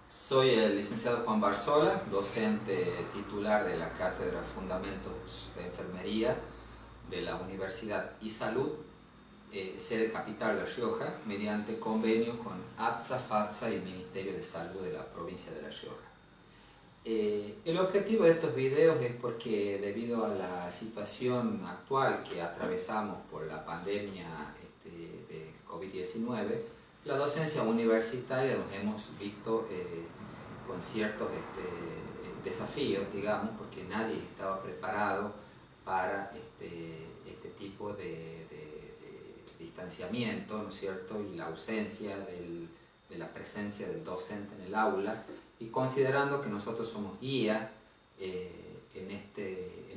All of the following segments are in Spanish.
Soy el licenciado Juan Barzola, docente titular de la Cátedra Fundamentos de Enfermería de la Universidad y Salud, sede capital de La Rioja, mediante convenio con ATSA, FATSA y el Ministerio de Salud de la provincia de La Rioja. El objetivo de estos videos es porque debido a la situación actual que atravesamos por la pandemia de COVID-19, la docencia universitaria nos hemos visto con ciertos desafíos, digamos, porque nadie estaba preparado para este tipo de distanciamiento, ¿no es cierto?, y la ausencia de la presencia del docente en el aula, y considerando que nosotros somos guía en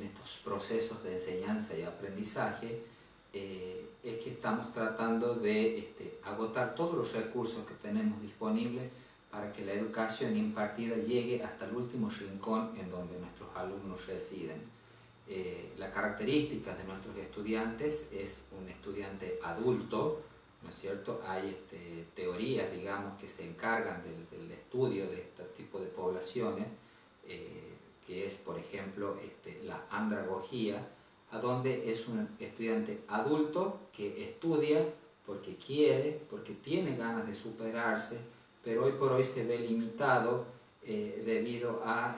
estos procesos de enseñanza y aprendizaje, es que estamos tratando de agotar todos los recursos que tenemos disponibles para que la educación impartida llegue hasta el último rincón en donde nuestros alumnos residen. La característica de nuestros estudiantes es un estudiante adulto, ¿no es cierto? Hay teorías, digamos, que se encargan del estudio de este tipo de poblaciones, que es, por ejemplo, la andragogía, a donde es un estudiante adulto que estudia porque quiere, porque tiene ganas de superarse, pero hoy por hoy se ve limitado debido a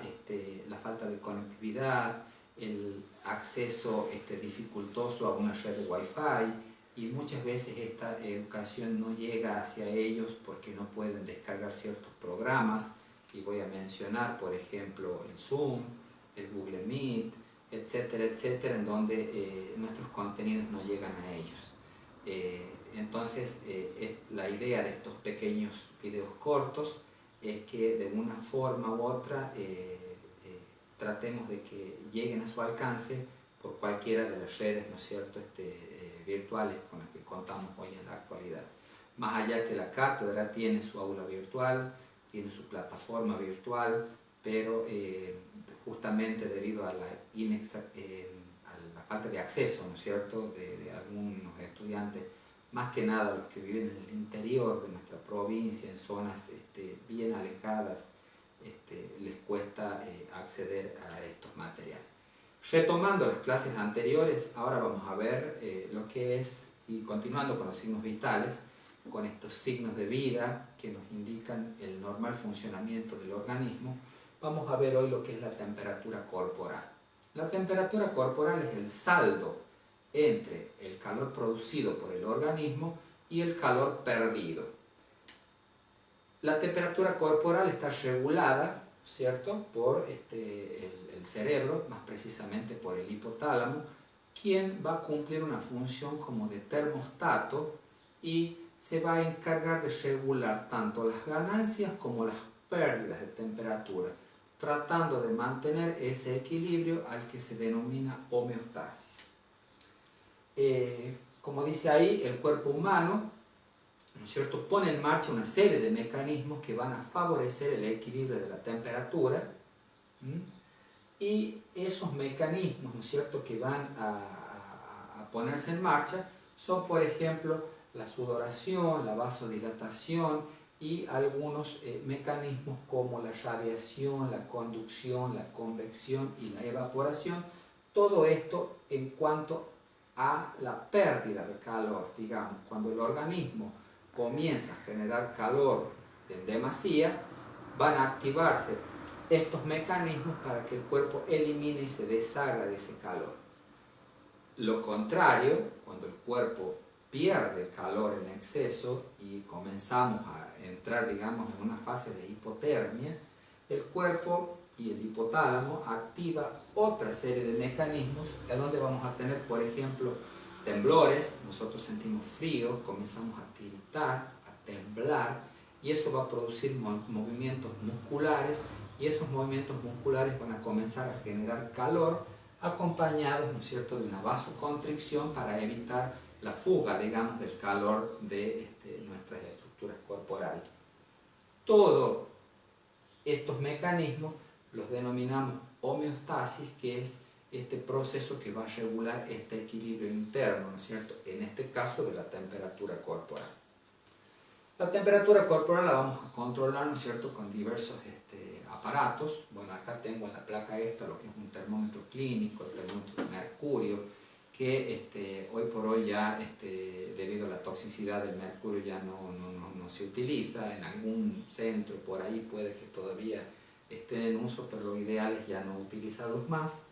la falta de conectividad, el acceso dificultoso a una red de Wi-Fi, y muchas veces esta educación no llega hacia ellos porque no pueden descargar ciertos programas, y voy a mencionar, por ejemplo, el Zoom, el Google Meet, etcétera, etcétera, en donde nuestros contenidos no llegan a ellos. Entonces, la idea de estos pequeños videos cortos es que de una forma u otra tratemos de que lleguen a su alcance por cualquiera de las redes, ¿no es cierto?, virtuales con las que contamos hoy en la actualidad. Más allá que la cátedra tiene su aula virtual, tiene su plataforma virtual, pero justamente debido a la falta de acceso, ¿no es cierto?, de algunos estudiantes, más que nada los que viven en el interior de nuestra provincia, en zonas bien alejadas, les cuesta acceder a estos materiales. Retomando las clases anteriores, ahora vamos a ver lo que es, y continuando con los signos vitales, con estos signos de vida que nos indican el normal funcionamiento del organismo, vamos a ver hoy lo que es la temperatura corporal. La temperatura corporal es el saldo entre el calor producido por el organismo y el calor perdido. La temperatura corporal está regulada, ¿cierto?, por el cerebro, más precisamente por el hipotálamo, quien va a cumplir una función como de termostato y se va a encargar de regular tanto las ganancias como las pérdidas de temperatura, tratando de mantener ese equilibrio al que se denomina homeostasis. Como dice ahí, el cuerpo humano, ¿no es cierto?, pone en marcha una serie de mecanismos que van a favorecer el equilibrio de la temperatura, y esos mecanismos, ¿no es cierto?, que van a ponerse en marcha son, por ejemplo, la sudoración, la vasodilatación y algunos mecanismos como la radiación, la conducción, la convección y la evaporación. Todo esto en cuanto a la pérdida de calor, digamos, cuando el organismo comienza a generar calor en demasía, van a activarse estos mecanismos para que el cuerpo elimine y se deshaga de ese calor. Lo contrario, cuando el cuerpo pierde calor en exceso y comenzamos a entrar, digamos, en una fase de hipotermia, el cuerpo y el hipotálamo activa otra serie de mecanismos en donde vamos a tener, por ejemplo, temblores. Nosotros sentimos frío, comenzamos a tiritar, a temblar, y eso va a producir movimientos musculares, y esos movimientos musculares van a comenzar a generar calor, acompañados, ¿no es cierto?, de una vasoconstricción para evitar la fuga, digamos, del calor de nuestras estructuras corporales. Todos estos mecanismos los denominamos homeostasis, que es este proceso que va a regular este equilibrio interno, ¿no es cierto?, en este caso de la temperatura corporal. La temperatura corporal la vamos a controlar, ¿no es cierto?, con diversos aparatos. Bueno, acá tengo en la placa esta lo que es un termómetro clínico, el termómetro de mercurio, que hoy por hoy ya, debido a la toxicidad del mercurio, ya no se utiliza. En algún centro por ahí puede que todavía estén en uso, pero lo ideal es ya no utilizarlos más.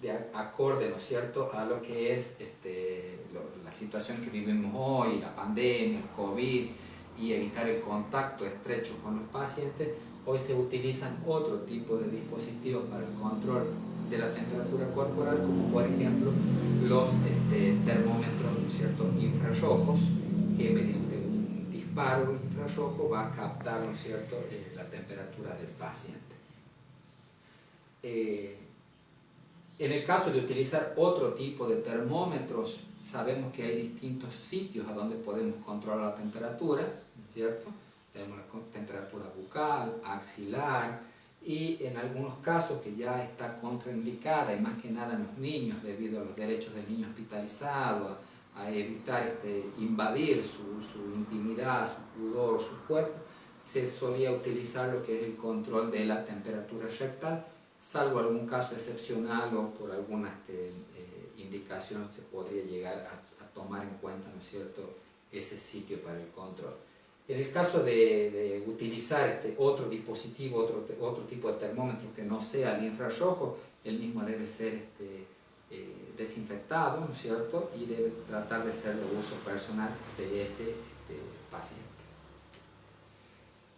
De acorde, ¿no es cierto?, a lo que es la situación que vivimos hoy, la pandemia, el COVID, y evitar el contacto estrecho con los pacientes, hoy se utilizan otro tipo de dispositivos para el control de la temperatura corporal, como por ejemplo los termómetros, ¿no es cierto?, infrarrojos, que mediante un disparo infrarrojo va a captar, ¿no es cierto?, la temperatura del paciente. En el caso de utilizar otro tipo de termómetros, sabemos que hay distintos sitios a donde podemos controlar la temperatura, ¿cierto? Tenemos la temperatura bucal, axilar, y en algunos casos que ya está contraindicada, y más que nada en los niños, debido a los derechos del niño hospitalizado, a evitar invadir su intimidad, su pudor, su cuerpo, se solía utilizar lo que es el control de la temperatura rectal. Salvo algún caso excepcional o por alguna indicación, se podría llegar a tomar en cuenta, ¿no es cierto?, ese sitio para el control. En el caso de utilizar otro dispositivo, otro tipo de termómetro que no sea el infrarrojo, el mismo debe ser desinfectado, ¿no es cierto?, y debe tratar de ser de uso personal de ese paciente.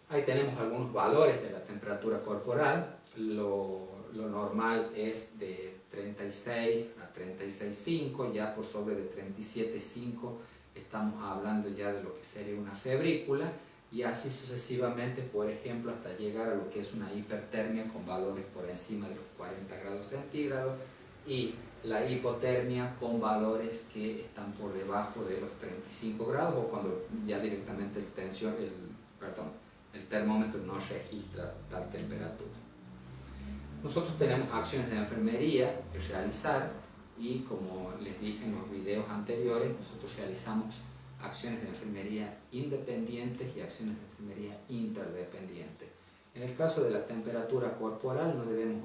Ahí tenemos algunos valores de la temperatura corporal. Lo normal es de 36 a 36,5, ya por sobre de 37,5 estamos hablando ya de lo que sería una febrícula, y así sucesivamente, por ejemplo, hasta llegar a lo que es una hipertermia con valores por encima de los 40 grados centígrados, y la hipotermia con valores que están por debajo de los 35 grados, o cuando ya directamente el termómetro no registra tal temperatura. Nosotros tenemos acciones de enfermería que realizar, y como les dije en los videos anteriores, nosotros realizamos acciones de enfermería independientes y acciones de enfermería interdependientes. En el caso de la temperatura corporal no debemos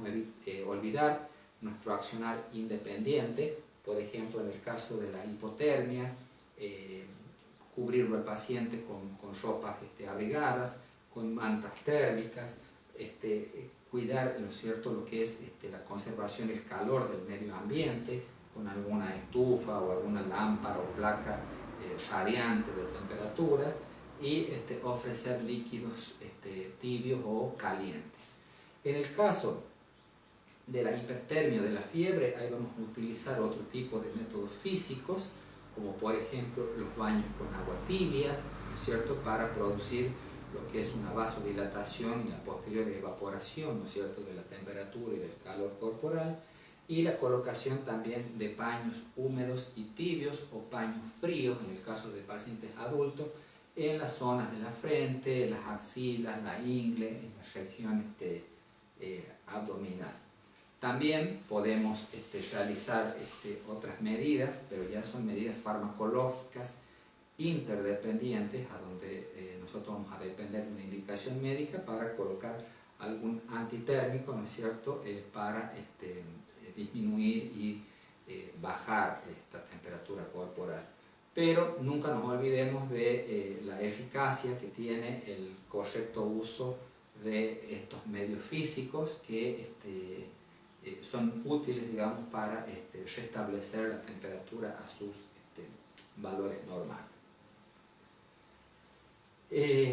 olvidar nuestro accionar independiente. Por ejemplo, en el caso de la hipotermia, cubrir al paciente con ropas abrigadas, con mantas térmicas, cuidar, ¿no es cierto?, lo que es la conservación del calor del medio ambiente, con alguna estufa o alguna lámpara o placa radiante de temperatura, y ofrecer líquidos tibios o calientes. En el caso de la hipertermia o de la fiebre, ahí vamos a utilizar otro tipo de métodos físicos, como por ejemplo los baños con agua tibia, ¿no es cierto?, para producir lo que es una vasodilatación y la posterior evaporación, ¿no es cierto?, de la temperatura y del calor corporal, y la colocación también de paños húmedos y tibios o paños fríos, en el caso de pacientes adultos, en las zonas de la frente, las axilas, la ingle, en las regiones abdominal. También podemos realizar otras medidas, pero ya son medidas farmacológicas interdependientes, a donde nosotros vamos a depender de una indicación médica para colocar algún antitérmico, ¿no es cierto?, para disminuir y bajar esta temperatura corporal. Pero nunca nos olvidemos de la eficacia que tiene el correcto uso de estos medios físicos que son útiles, digamos, para restablecer la temperatura a sus valores normales.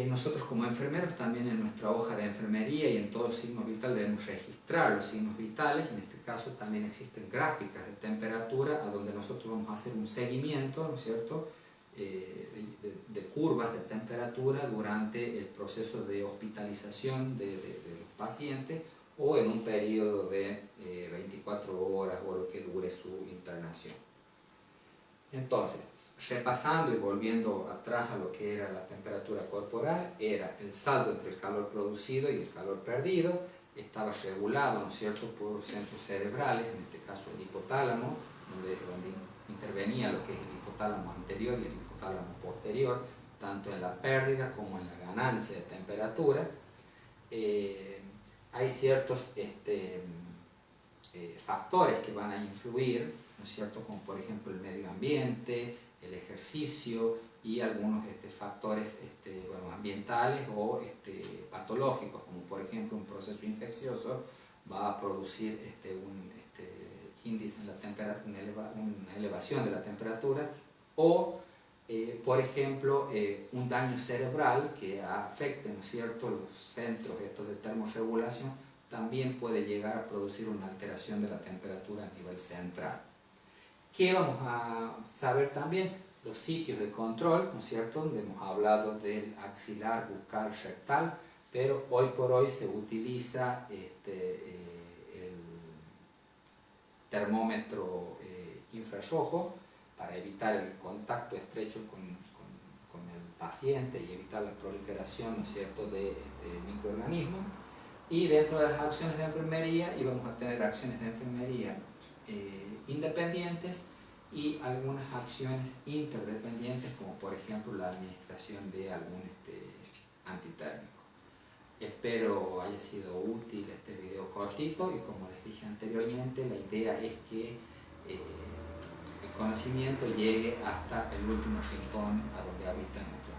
Nosotros como enfermeros también en nuestra hoja de enfermería y en todo signo vital debemos registrar los signos vitales. En este caso también existen gráficas de temperatura a donde nosotros vamos a hacer un seguimiento, ¿no es cierto?, de curvas de temperatura durante el proceso de hospitalización de los pacientes, o en un periodo de 24 horas o lo que dure su internación. Entonces, repasando y volviendo atrás a lo que era la temperatura corporal, era el saldo entre el calor producido y el calor perdido. Estaba regulado, ¿no es cierto?, por centros cerebrales, en este caso el hipotálamo, donde intervenía lo que es el hipotálamo anterior y el hipotálamo posterior, tanto en la pérdida como en la ganancia de temperatura. Hay ciertos factores que van a influir, ¿no es cierto?, como por ejemplo el medio ambiente, el ejercicio y algunos factores bueno, ambientales o patológicos, como por ejemplo un proceso infeccioso va a producir un índice en la temperatura, una elevación de la temperatura, o por ejemplo un daño cerebral que afecte, ¿no es cierto?, los centros estos de termorregulación, también puede llegar a producir una alteración de la temperatura a nivel central. ¿Qué vamos a saber también? Los sitios de control, ¿no es cierto?, donde hemos hablado del axilar, bucal, rectal, pero hoy por hoy se utiliza el termómetro infrarrojo para evitar el contacto estrecho con el paciente y evitar la proliferación, ¿no es cierto?, de microorganismos. Y dentro de las acciones de enfermería íbamos a tener acciones de enfermería independientes y algunas acciones interdependientes, como por ejemplo la administración de algún antitérmico. Espero haya sido útil este video cortito y, como les dije anteriormente, la idea es que el conocimiento llegue hasta el último rincón a donde habitan nuestros